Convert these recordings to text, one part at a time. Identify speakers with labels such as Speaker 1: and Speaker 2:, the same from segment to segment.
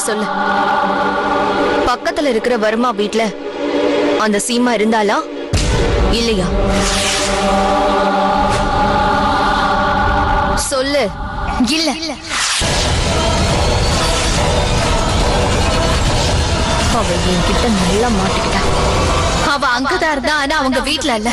Speaker 1: சொல்லு. பக்கத்துல இருக்கிற வர்மா வீட்ல அந்த சீமா இருந்தாளா இல்லையா? சொல்லு.
Speaker 2: இல்ல.
Speaker 1: அவ என்கிட்ட நல்லா மாட்டிக்கிட்டா.
Speaker 2: அவ அங்கதான் இருந்தா, ஆனா அவங்க வீட்ல இல்ல.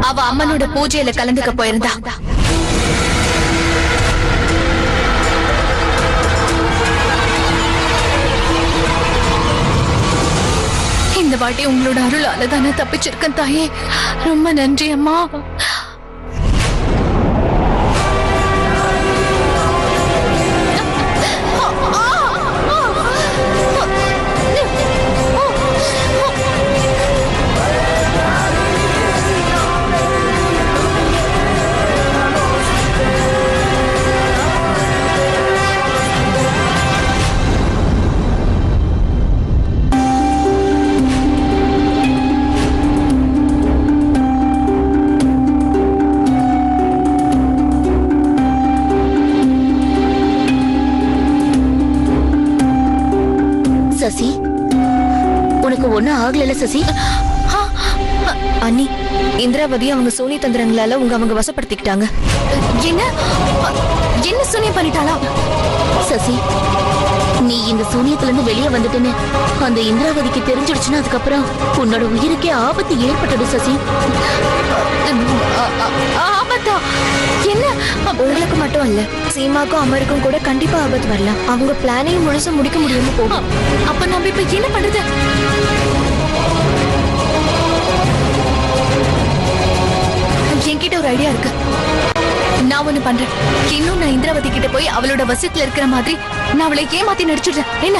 Speaker 2: அவ அம்மனோட பூஜையில கலந்துக்க போயிருந்தா. இந்த வாட்டி உங்களோட அருளால தானே தப்பிச்சிருக்கேன் தாயே. ரொம்ப நன்றி அம்மா.
Speaker 1: சசி, உனக்கு ஒண்ணும் ஆகல சசி? அண்ணி, இந்திராவதி அவங்க சூனிய தந்திரங்களால அவங்க வசப்படுத்திக்கிட்டாங்க.
Speaker 2: என்ன சூனியம் பண்ணிட்டாளா?
Speaker 1: சசி, நீ இந்த சூனியத்துல இருந்து வெளியே வந்துட்டேன்னு அந்த இந்திராவதிக்கு தெரிஞ்சிடுச்சுன்னா அதுக்கப்புறம் உன்னோட உயிருக்கே ஆபத்து ஏற்பட்டது சசி.
Speaker 2: ஆபத்தா? என்ன?
Speaker 1: உங்களுக்கு மட்டும் இல்ல, சீமாக்கும் அமருக்கும் கூட கண்டிப்பா ஆபத்து வரலாம். அவங்க பிளானையும் முழுசா முடிக்க முடியாம போகும்.
Speaker 2: அப்ப நம்ம இப்ப என்ன பண்றது? என்கிட்ட ஒரு ஐடியா இருக்கு. நான் ஒண்ணு பண்றேன். இன்னும் நான் இந்திராவதி கிட்ட போய் அவளோட வசத்துல இருக்கிற மாதிரி நான் அவளை ஏமாத்தி நடிச்சுடுறேன். என்ன?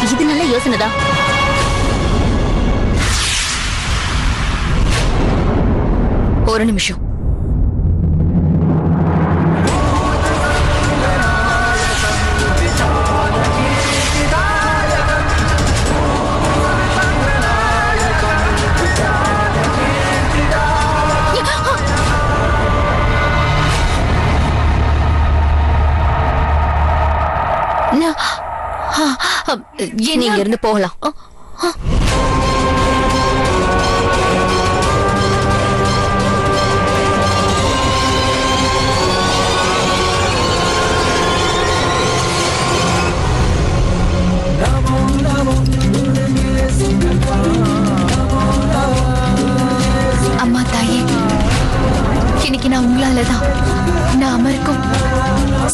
Speaker 1: இது நல்ல யோசனைதான். ஒரு நிமிஷம். நீங்க இருந்து போகலாம்.
Speaker 2: அம்மா தாயே, இன்னைக்கு நான் உங்களாலதான் நான் அமருக்கும்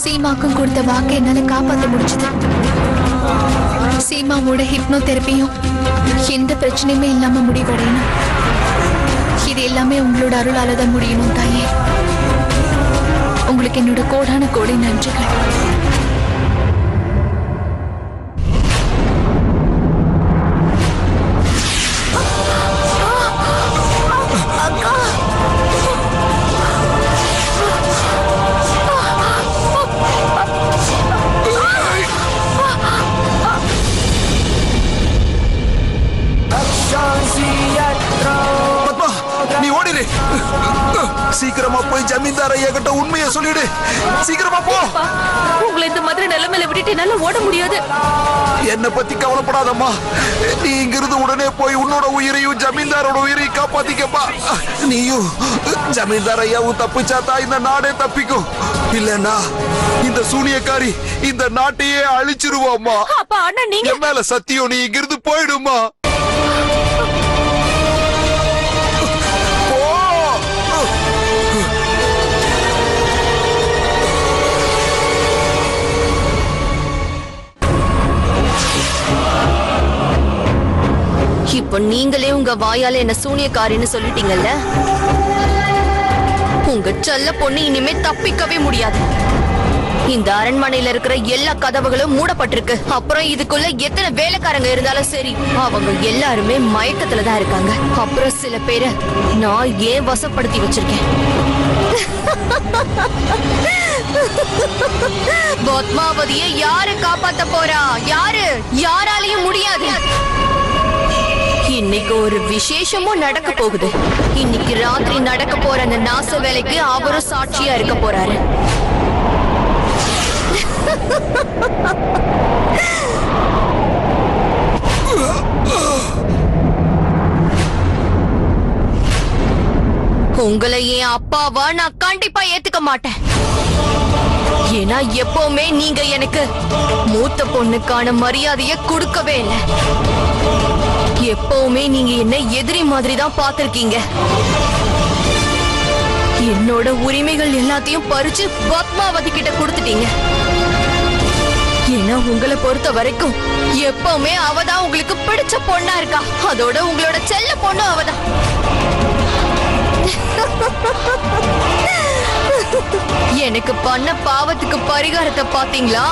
Speaker 2: சீமாக்கும் கொடுத்த வாக்கை என்னால காப்பாற்ற முடிச்சது. சீமாவோட ஹிப்னோ தெரப்பியும் எந்த பிரச்சனையுமே இல்லாம முடிவடையணும். இது எல்லாமே உங்களோட அருளால தான் முடியணும் தாயே. உங்களுக்கு என்னோட கோடான கோடி நன்றிகள்.
Speaker 3: சீக்கிரமா போய் ஜமீன்தார் ஐயா கிட்ட உண்மையை சொல்லிடு. சீக்கிரமா போ.
Speaker 2: உங்களை இந்த மாதிரி நிலைமையில விட்டுட்டு என்னால ஓட முடியாது.
Speaker 3: என்ன பத்தி கவலைப்படாதம்மா. நீ இங்கிருந்து உடனே போய் உன்னோட உயிரையும் ஜமீன்தாரோட உயிரையும் காப்பாத்திக்கப்பா. நீயும் ஜமீன்தார் ஐயாவும் தப்பிச்சாதான் இந்த நாடே தப்பிக்கும். இல்லன்னா இந்த சூனியக்காரி இந்த நாட்டையே அழிச்சிருவாமா. என் மேல சத்தியம், நீ இங்கிருந்து போயிடுமா.
Speaker 1: இப்ப நீங்களே உங்க வாயால என்ன சூனியக்காரின்னு சொல்லிட்டீங்கல்ல. உங்க செல்ல பொண்ணு இனிமே தப்பிக்கவே முடியாது. இந்த அரண்மனையில இருக்கிற எல்லா கதவுகளும் மூடப்பட்டிருக்கு. அப்புறம் இதுக்குள்ள எத்தனை வேலைக்காரங்க இருந்தாலும் சரி, அவங்க எல்லாருமே மயக்கத்துலதான் இருக்காங்க. அப்புறம் சில பேரை நான் ஏன் வசப்படுத்தி வச்சிருக்கேன். பத்மாவதியை யாரு காப்பாத்த போறா? யாரு? யாராலையும் முடியாது. இன்னைக்கு ஒரு விசேஷமும் நடக்க போகுது. இன்னைக்கு ராத்திரி நடக்க போற அந்த நாச வேலைக்கு அவரும் சாட்சியா இருக்க போறாரு. உங்களை என் அப்பாவா நான் கண்டிப்பா ஏத்துக்க மாட்டேன். ஏன்னா எப்பவுமே நீங்க எனக்கு மூத்த பொண்ணுக்கான மரியாதைய கொடுக்கவே இல்லை. எப்பவுமே நீங்க என்ன எதிரி மாதிரி தான் பார்த்திருக்கீங்க. என்னோட உரிமைகள் எல்லாத்தையும் பறிச்சு பத்மாவதி கிட்ட கொடுத்துட்டீங்க. ஏன்னா உங்களை பொறுத்த வரைக்கும் எப்பவுமே அவதான் உங்களுக்கு பிடிச்ச பொண்ணா இருக்கா. அதோட உங்களோட செல்ல பொண்ணு அவதான். எனக்கு பண்ண பாவத்துக்கு பரிகாரத்தை பாத்தீங்களா?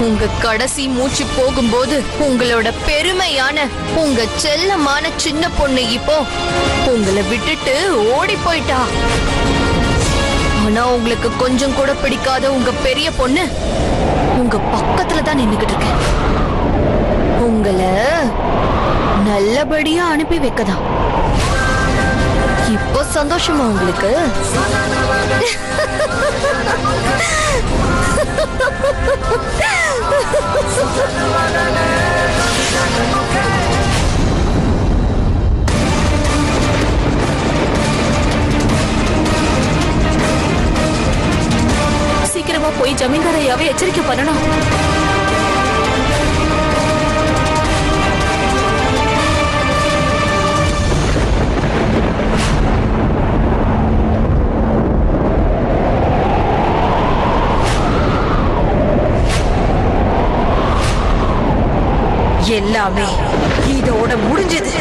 Speaker 1: உங்க கடைசி மூச்சு போகும்போது உங்களோட பெருமையான உங்க செல்லமான சின்ன பொண்ணு இப்போ உங்களை விட்டுட்டு ஓடி போயிட்டா. ஆனா உங்களுக்கு கொஞ்சம் கூட பிடிக்காத உங்க பெரிய பொண்ணு உங்க பக்கத்துல தான் நின்னுகிட்டு இருக்க. உங்களை நல்லபடியா அனுப்பி வைக்கதான். இப்போ சந்தோஷமா உங்களுக்கு?
Speaker 2: சீக்கிரமா போய் ஜமீன்தார் ஐயாவை எச்சரிக்கை பண்ணணும்.
Speaker 4: எல்லாமே இதோட முடிஞ்சது.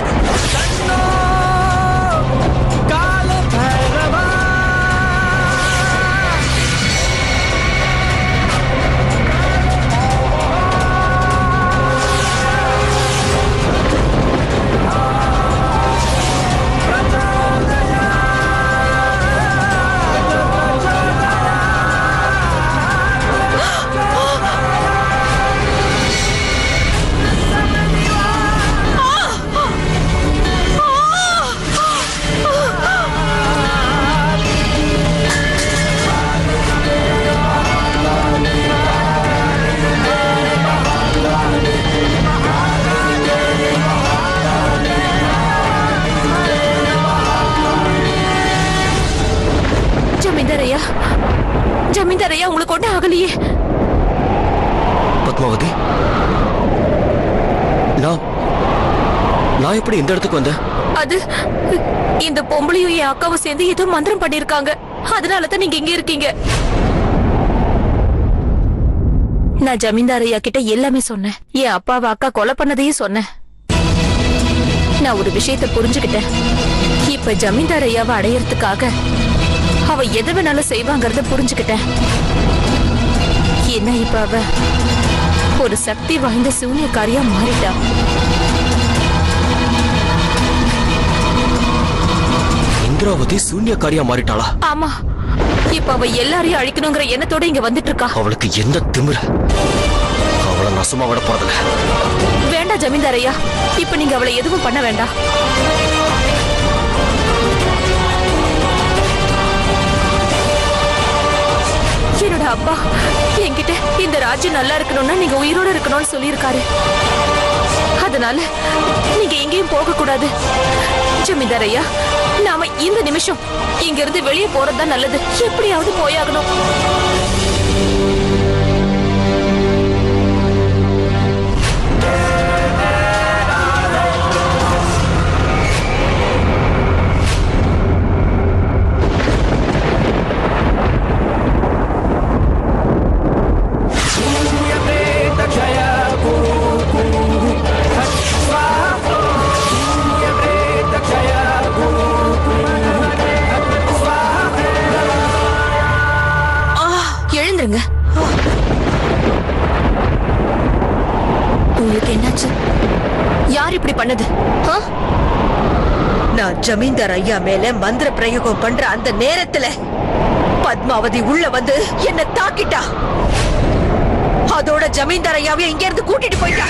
Speaker 2: ஜமீன்தார் ஐயா உங்களுக்கு ஒண்ணு ஆகலையே?
Speaker 5: பத்மாவதி, நான் எப்படி இந்த இடத்துக்கு வந்தேன்?
Speaker 2: அது இந்த பொம்பளையும் என் அக்காவும் சேர்ந்து ஏதோ மந்திரம் பண்ணிருக்காங்க. அதனாலதான் நீங்க இங்க இருக்கீங்க. நான் ஜமீன்தார் ஐயா கிட்ட எல்லாமே சொன்னேன். என் அப்பாவை அக்கா கொலை பண்ணதையும் சொன்னேன். நான் ஒரு விஷயத்தை புரிஞ்சுக்கிட்டேன். இப்ப ஜமீன்தார் ஐயாவை அடையறதுக்காக அவ எது வேணாலும் செய்வாங்கறத புரிஞ்சுக்கிட்டேன். என்ன இப்ப அவ ஒரு சக்தி வாய்ந்த சூனியக்காரியா மாறிட்டா.
Speaker 5: இந்திராவதி சூன்யக்காரியா மாறிட்டாளா?
Speaker 2: ஆமா, இப்ப அவ எல்லாரையும் அழிக்கணுங்கிற எண்ணத்தோட இங்க வந்துட்டு இருக்கா.
Speaker 5: அவளுக்கு எந்த திமிரு? அவளை நான் சும்மா விட போறதில்ல.
Speaker 2: வேண்டாம் ஜமீன்தார் ஐயா, இப்ப நீங்க அவளை எதுவும் பண்ண வேண்டாம். என்னோட அப்பா என்கிட்ட இந்த ராஜ்யம் நல்லா இருக்கணும்னா நீங்க உயிரோட இருக்கணும்னு சொல்லியிருக்காரு. அதனால நீங்க எங்கேயும் போக கூடாது. ஜமீன்தார் ஐயா, நாம இந்த நிமிஷம் இங்க இருந்து வெளியே போறதுதான் நல்லது. எப்படியாவது போயாகணும். உங்களுக்கு என்னாச்சு? யார் இப்படி பண்ணது?
Speaker 4: நான் ஜமீன்தார் ஐயா மேல மந்திர பிரயோகம் பண்ற அந்த நேரத்துல பத்மாவதி உள்ள வந்து என்ன தாக்கிட்டா. அதோட ஜமீன்தார் ஐயாவையும் இங்க இருந்து கூட்டிட்டு போயிட்டா.